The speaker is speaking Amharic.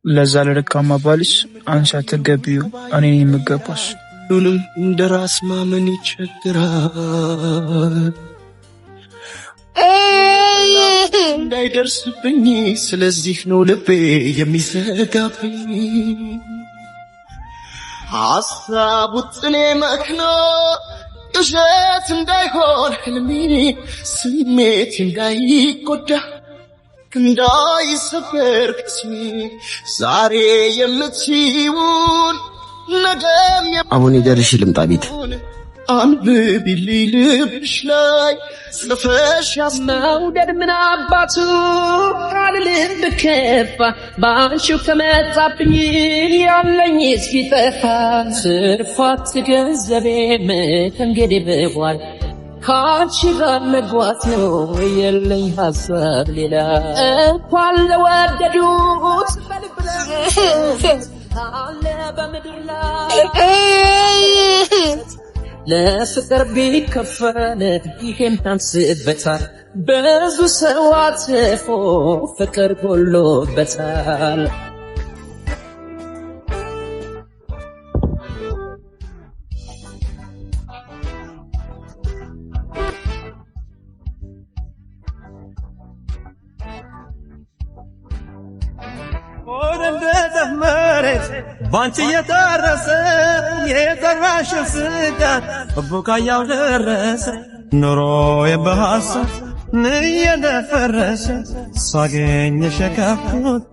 ለዛ ለደካማ ባልሽ አንቺ አትገቢው እኔ ነኝ የምገባሽ ሁሉንም እንደራስ ማመን ይቸግራል እንዳይደርስብኝ ስለዚህ ነው ልቤ የሚዘጋብኝ ሐሳቡ ጥኔ መክኖ እሸት እንዳይሆን ህልሜ ስሜት እንዳይጎዳ እንዳይሰበር ቅስሜ ዛሬ የምትይውን ነገም አሁን ይደርሽ ልምጣ ቤት አንብቢልኝ ልብሽ ላይ ጽፈሽ መውደድ ምን አባቱ አልልም ብከፋ ባንቺው ከመጣብኝ ያለኝ እስኪጠፋ ስርፋት ገንዘቤ ከእንግዲህ በኋላ ካንቺ ጋር መግባት ነው የለኝ ሀሳብ ሌላ እንኳን ለወደዱት አለ በምድር ላይ ለፍቅር ቢከፈል ይሄም ታንስበታል ብዙ ሰው አትፎ ፍቅር ጎሎበታል ባንቺ የደረሰ የዘራሽ ስጋት በቡቃያው ደረሰ ኑሮ የበሐሰብ ንየደፈረሰ ሳገኘሽ ከፍቶት